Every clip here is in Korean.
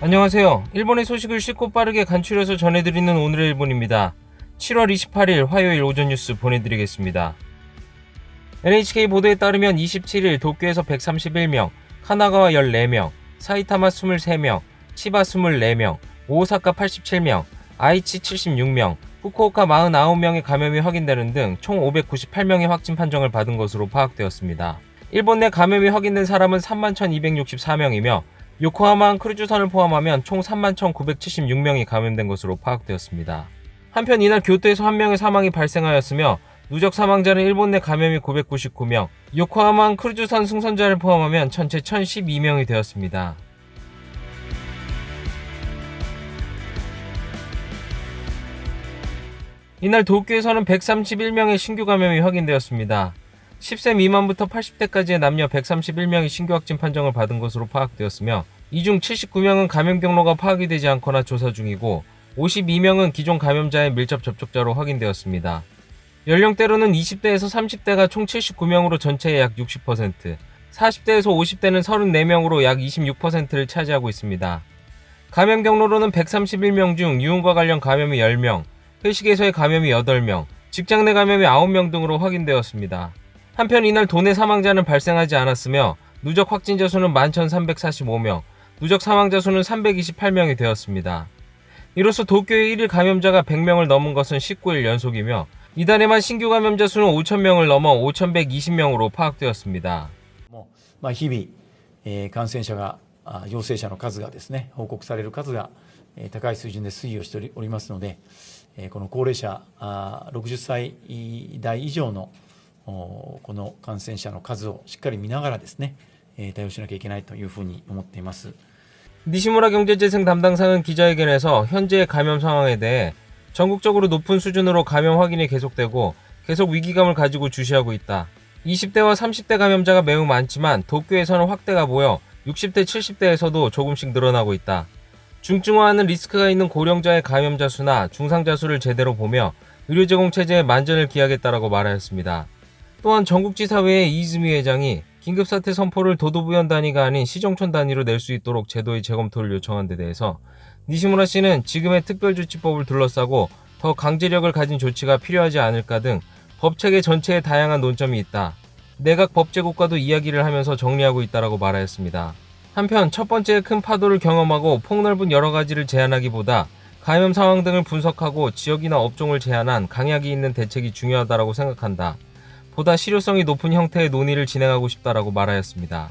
안녕하세요. 일본의 소식을 쉽고 빠르게 간추려서 전해드리는 오늘의 일본입니다. 7월 28일 화요일 오전 뉴스 보내드리겠습니다. NHK 보도에 따르면 27일 도쿄에서 131명, 카나가와 14명, 사이타마 23명, 치바 24명, 오사카 87명, 아이치 76명, 후쿠오카 49명의 감염이 확인되는 등 총 598명의 확진 판정을 받은 것으로 파악되었습니다. 일본 내 감염이 확인된 사람은 31,264명이며 요코하마 크루즈선을 포함하면 총 31,976명이 감염된 것으로 파악되었습니다. 한편 이날 교토에서 1명의 사망이 발생하였으며 누적 사망자는 일본 내 감염이 999명, 요코하마 크루즈선 승선자를 포함하면 전체 1,012명이 되었습니다. 이날 도쿄에서는 131명의 신규 감염이 확인되었습니다. 10세 미만부터 80대까지의 남녀 131명이 신규 확진 판정을 받은 것으로 파악되었으며 이 중 79명은 감염 경로가 파악이 되지 않거나 조사 중이고 52명은 기존 감염자의 밀접 접촉자로 확인되었습니다. 연령대로는 20대에서 30대가 총 79명으로 전체의 약 60%, 40대에서 50대는 34명으로 약 26%를 차지하고 있습니다. 감염 경로로는 131명 중 유흥과 관련 감염이 10명, 회식에서의 감염이 8명, 직장 내 감염이 9명 등으로 확인되었습니다. 한편 이날 도내 사망자는 발생하지 않았으며 누적 확진자 수는 11,345명, 누적 사망자 수는 328명이 되었습니다. 이로써 도쿄의 1일 감염자가 100명을 넘은 것은 19일 연속이며 이달에만 신규 감염자 수는 5,000명을 넘어 5,120명으로 파악되었습니다. 日々、感染者が陽性者の数がですね、報告される数が高い水準で推移をしておりますので、この高齢者60歳代以上のこの感染者の数をしっかり見ながらですね、対応しなきゃいけないというふうに思っています。 니시무라 경제재생 담당상은 기자회견에서 현재의 감염 상황에 대해 전국적으로 높은 수준으로 감염 확인이 계속되고 계속 위기감을 가지고 주시하고 있다. 20대와 30대 감염자가 매우 많지만 도쿄에서는 확대가 보여 60대, 70대에서도 조금씩 늘어나고 있다. 중증화하는 리스크가 있는 고령자의 감염자 수나 중상자 수를 제대로 보며 의료 제공 체제에 만전을 기하겠다라고 말하였습니다. 또한 전국지사회의 이즈미 회장이 긴급사태 선포를 도도부현 단위가 아닌 시정촌 단위로 낼 수 있도록 제도의 재검토를 요청한 데 대해서 니시무라 씨는 지금의 특별조치법을 둘러싸고 더 강제력을 가진 조치가 필요하지 않을까 등 법체계 전체에 다양한 논점이 있다. 내각 법제국과도 이야기를 하면서 정리하고 있다라고 말하였습니다. 한편 첫 번째 큰 파도를 경험하고 폭넓은 여러 가지를 제한하기보다 감염 상황 등을 분석하고 지역이나 업종을 제한한 강약이 있는 대책이 중요하다라고 생각한다. 보다 실효성이 높은 형태의 논의를 진행하고 싶다라고 말하였습니다.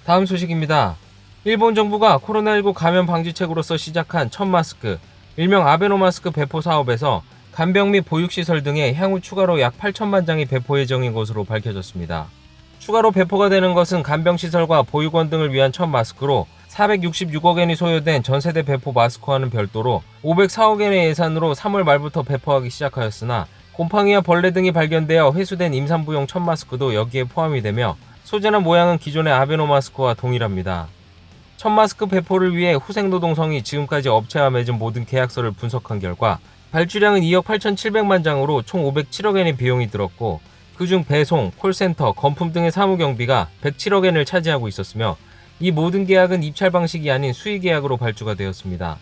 다음 소식입니다. 일본 정부가 코로나19 감염 방지책으로서 시작한 첫 마스크, 일명 아베노마스크 배포 사업에서 간병 및 보육시설 등에 향후 추가로 약 8천만 장이 배포 예정인 것으로 밝혀졌습니다. 추가로 배포가 되는 것은 간병시설과 보육원 등을 위한 첫 마스크로 466억 엔이 소요된 전세대 배포 마스크와는 별도로 504억 엔의 예산으로 3월 말부터 배포하기 시작하였으나 곰팡이와 벌레 등이 발견되어 회수된 임산부용 첫 마스크도 여기에 포함이 되며 소재나 모양은 기존의 아베노 마스크와 동일합니다. 첫 마스크 배포를 위해 후생노동성이 지금까지 업체와 맺은 모든 계약서를 분석한 결과 발주량은 2억 8,700만 장으로 총 507억 엔의 비용이 들었고 그중 배송, 콜센터, 건품 등의 사무경비가 107억 엔을 차지하고 있었으며 이 모든 계약은 입찰 방식이 아닌 수의 계약으로 발주가 되었습니다.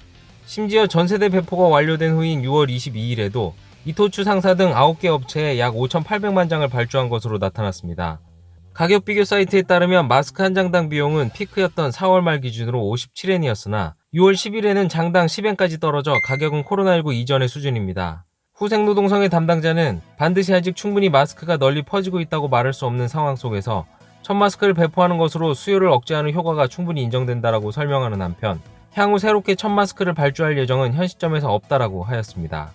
심지어 전세대 배포가 완료된 후인 6월 22일에도 이토추 상사 등 9개 업체에 약 5,800만 장을 발주한 것으로 나타났습니다. 가격 비교 사이트에 따르면 마스크 한 장당 비용은 피크였던 4월 말 기준으로 57엔이었으나 6월 10일에는 장당 10엔까지 떨어져 가격은 코로나19 이전의 수준입니다. 후생노동성의 담당자는 반드시 아직 충분히 마스크가 널리 퍼지고 있다고 말할 수 없는 상황 속에서 첫 마스크를 배포하는 것으로 수요를 억제하는 효과가 충분히 인정된다라고 설명하는 한편 향후 새롭게 첫 마스크를 발주할 예정은 현 시점에서 없다라고 하였습니다.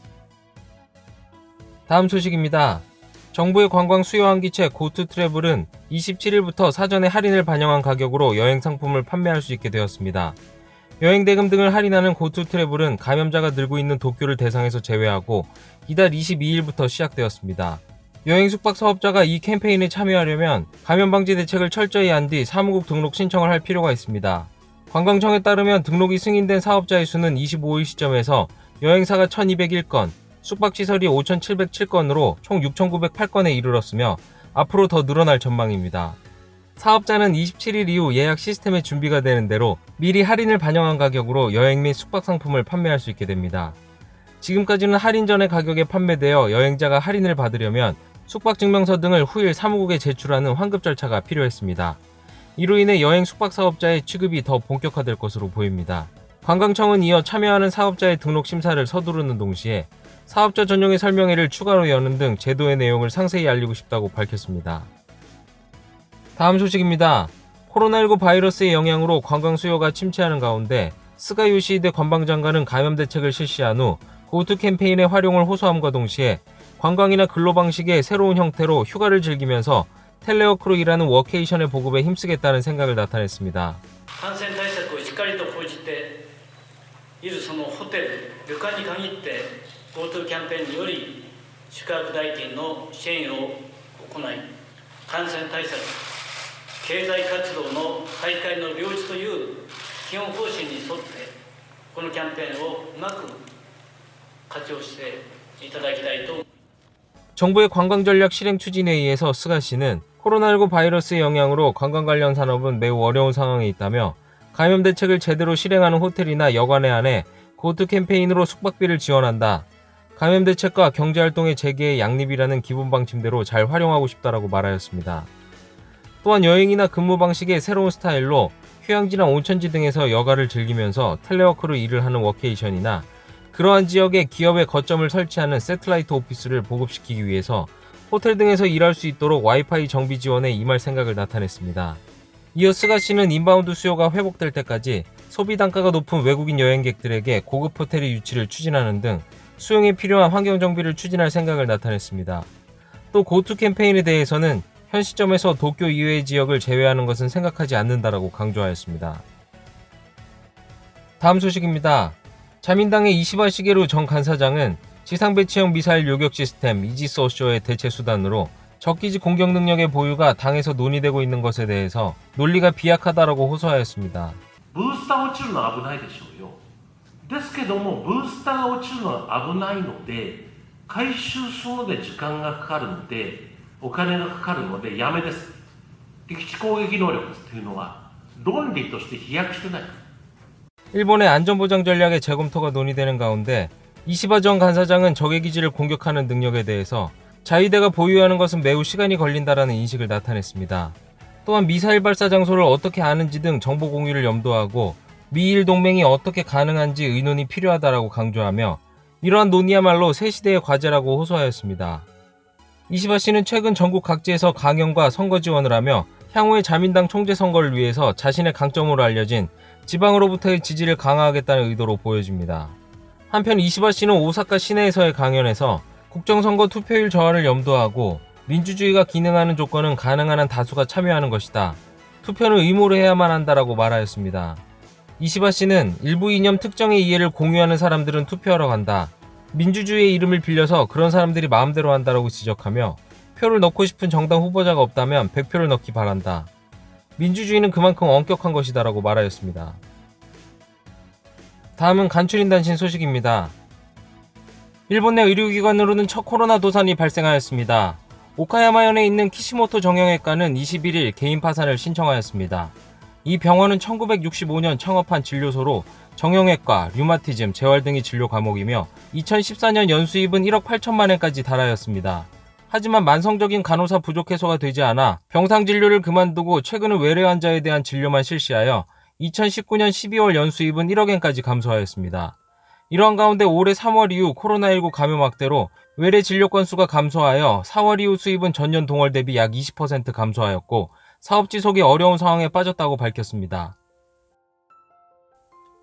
다음 소식입니다. 정부의 관광 수요 환기체 고투 트래블은 27일부터 사전에 할인을 반영한 가격으로 여행 상품을 판매할 수 있게 되었습니다. 여행 대금 등을 할인하는 고투 트래블은 감염자가 늘고 있는 도쿄를 대상에서 제외하고 이달 22일부터 시작되었습니다. 여행 숙박 사업자가 이 캠페인에 참여하려면 감염 방지 대책을 철저히 한 뒤 사무국 등록 신청을 할 필요가 있습니다. 관광청에 따르면 등록이 승인된 사업자의 수는 25일 시점에서 여행사가 1,201건, 숙박시설이 5,707건으로 총 6,908건에 이르렀으며 앞으로 더 늘어날 전망입니다. 사업자는 27일 이후 예약 시스템에 준비가 되는 대로 미리 할인을 반영한 가격으로 여행 및 숙박 상품을 판매할 수 있게 됩니다. 지금까지는 할인 전의 가격에 판매되어 여행자가 할인을 받으려면 숙박증명서 등을 후일 사무국에 제출하는 환급 절차가 필요했습니다. 이로 인해 여행 숙박 사업자의 취급이 더 본격화될 것으로 보입니다. 관광청은 이어 참여하는 사업자의 등록 심사를 서두르는 동시에 사업자 전용의 설명회를 추가로 여는 등 제도의 내용을 상세히 알리고 싶다고 밝혔습니다. 다음 소식입니다. 코로나19 바이러스의 영향으로 관광 수요가 침체하는 가운데 스가 요시히데 관방장관은 감염 대책을 실시한 후 고투 캠페인의 활용을 호소함과 동시에 관광이나 근로 방식의 새로운 형태로 휴가를 즐기면서 텔레워크로 일하는 워케이션의 보급에 힘쓰겠다는 생각을 나타냈습니다. 感染対策をしっかりと講じているそのホテル、旅館に限って GoTo キャンペーンにより宿泊代金の支援を行い、感染対策、経済活動の再開の両立という基本方針に沿ってこのキャンペーンをうまく活用していただきたいと。 정부의 관광전략 실행 추진에 의해서 스가 씨는 코로나19 바이러스의 영향으로 관광 관련 산업은 매우 어려운 상황에 있다며 감염 대책을 제대로 실행하는 호텔이나 여관에 한해 고투 캠페인으로 숙박비를 지원한다. 감염 대책과 경제활동의 재개의 양립이라는 기본 방침대로 잘 활용하고 싶다라고 말하였습니다. 또한 여행이나 근무 방식의 새로운 스타일로 휴양지나 온천지 등에서 여가를 즐기면서 텔레워크로 일을 하는 워케이션이나 그러한 지역에 기업의 거점을 설치하는 새틀라이트 오피스를 보급시키기 위해서 호텔 등에서 일할 수 있도록 와이파이 정비 지원에 임할 생각을 나타냈습니다. 이어 스가 씨는 인바운드 수요가 회복될 때까지 소비 단가가 높은 외국인 여행객들에게 고급 호텔의 유치를 추진하는 등 수용에 필요한 환경 정비를 추진할 생각을 나타냈습니다. 또 고투 캠페인에 대해서는 현 시점에서 도쿄 이외의 지역을 제외하는 것은 생각하지 않는다라고 강조하였습니다. 다음 소식입니다. 자민당의 이시바 시게루 전 간사장은 지상 배치형 미사일 요격 시스템 이지스 어쇼의 대체 수단으로 적기지 공격 능력의 보유가 당에서 논의되고 있는 것에 대해서 논리가 비약하다라고 호소하였습니다. ブースター落ちるのは危ないでしょうよ。ですけどもブースターが落ちるのは危ないので回収するので時間がかかるのでお金がかかるのでやめです。敵地攻撃能力というのは論理として飛躍してない。 일본의 안전보장 전략의 재검토가 논의되는 가운데 이시바 전 간사장은 적의 기지를 공격하는 능력에 대해서 자위대가 보유하는 것은 매우 시간이 걸린다라는 인식을 나타냈습니다. 또한 미사일 발사 장소를 어떻게 아는지 등 정보 공유를 염두하고 미일 동맹이 어떻게 가능한지 의논이 필요하다라고 강조하며 이러한 논의야말로 새 시대의 과제라고 호소하였습니다. 이시바 씨는 최근 전국 각지에서 강연과 선거 지원을 하며 향후의 자민당 총재 선거를 위해서 자신의 강점으로 알려진 지방으로부터의 지지를 강화하겠다는 의도로 보여집니다. 한편 이시바 씨는 오사카 시내에서의 강연에서 국정선거 투표율 저하를 염두하고 민주주의가 기능하는 조건은 가능한 한 다수가 참여하는 것이다. 투표는 의무로 해야만 한다라고 말하였습니다. 이시바 씨는 일부 이념 특정의 이해를 공유하는 사람들은 투표하러 간다. 민주주의의 이름을 빌려서 그런 사람들이 마음대로 한다라고 지적하며 표를 넣고 싶은 정당 후보자가 없다면 100표를 넣기 바란다. 민주주의는 그만큼 엄격한 것이다라고 말하였습니다. 다음은 간추린 단신 소식입니다. 일본 내 의료기관으로는 첫 코로나 도산이 발생하였습니다. 오카야마현에 있는 키시모토 정형외과는 21일 개인 파산을 신청하였습니다. 이 병원은 1965년 창업한 진료소로 정형외과, 류마티즘, 재활 등이 진료 과목이며 2014년 연수입은 1억 8천만 엔까지 달하였습니다. 하지만 만성적인 간호사 부족 해소가 되지 않아 병상 진료를 그만두고 최근은 외래 환자에 대한 진료만 실시하여 2019년 12월 연수입은 1억 엔까지 감소하였습니다. 이러한 가운데 올해 3월 이후 코로나19 감염 확대로 외래 진료 건수가 감소하여 4월 이후 수입은 전년 동월 대비 약 20% 감소하였고 사업 지속이 어려운 상황에 빠졌다고 밝혔습니다.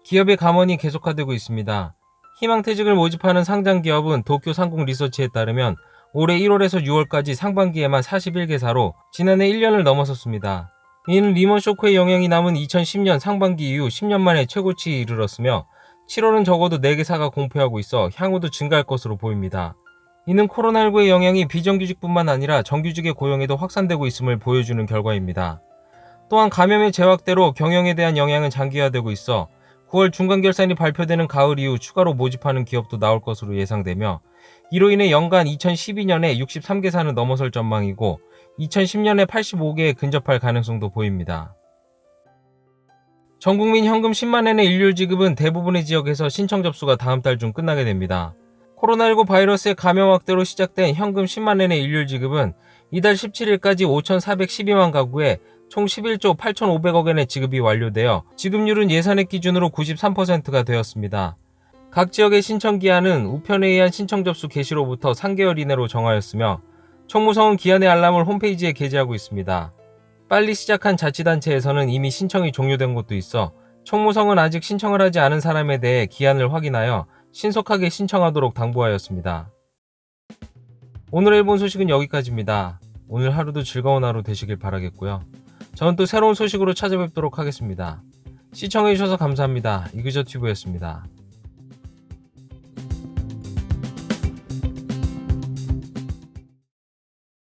기업의 감원이 계속화되고 있습니다. 희망퇴직을 모집하는 상장 기업은 도쿄 상공 리서치에 따르면 올해 1월에서 6월까지 상반기에만 41개사로 지난해 1년을 넘어섰습니다. 이는 리먼 쇼크의 영향이 남은 2010년 상반기 이후 10년 만에 최고치에 이르렀으며 7월은 적어도 4개사가 공표하고 있어 향후도 증가할 것으로 보입니다. 이는 코로나19의 영향이 비정규직뿐만 아니라 정규직의 고용에도 확산되고 있음을 보여주는 결과입니다. 또한 감염의 재확대로 경영에 대한 영향은 장기화되고 있어 9월 중간결산이 발표되는 가을 이후 추가로 모집하는 기업도 나올 것으로 예상되며 이로 인해 연간 2012년에 63개 사는 넘어설 전망이고 2010년에 85개에 근접할 가능성도 보입니다. 전국민 현금 10만엔의 일률 지급은 대부분의 지역에서 신청 접수가 다음 달 중 끝나게 됩니다. 코로나19 바이러스의 감염 확대로 시작된 현금 10만엔의 일률 지급은 이달 17일까지 5,412만 가구에 총 11조 8,500억엔의 지급이 완료되어 지급률은 예산액 기준으로 93%가 되었습니다. 각 지역의 신청 기한은 우편에 의한 신청 접수 개시로부터 3개월 이내로 정하였으며 총무성은 기한의 알람을 홈페이지에 게재하고 있습니다. 빨리 시작한 자치단체에서는 이미 신청이 종료된 곳도 있어 총무성은 아직 신청을 하지 않은 사람에 대해 기한을 확인하여 신속하게 신청하도록 당부하였습니다. 오늘 일본 소식은 여기까지입니다. 오늘 하루도 즐거운 하루 되시길 바라겠고요. 저는 또 새로운 소식으로 찾아뵙도록 하겠습니다. 시청해주셔서 감사합니다. 이그저튜브였습니다.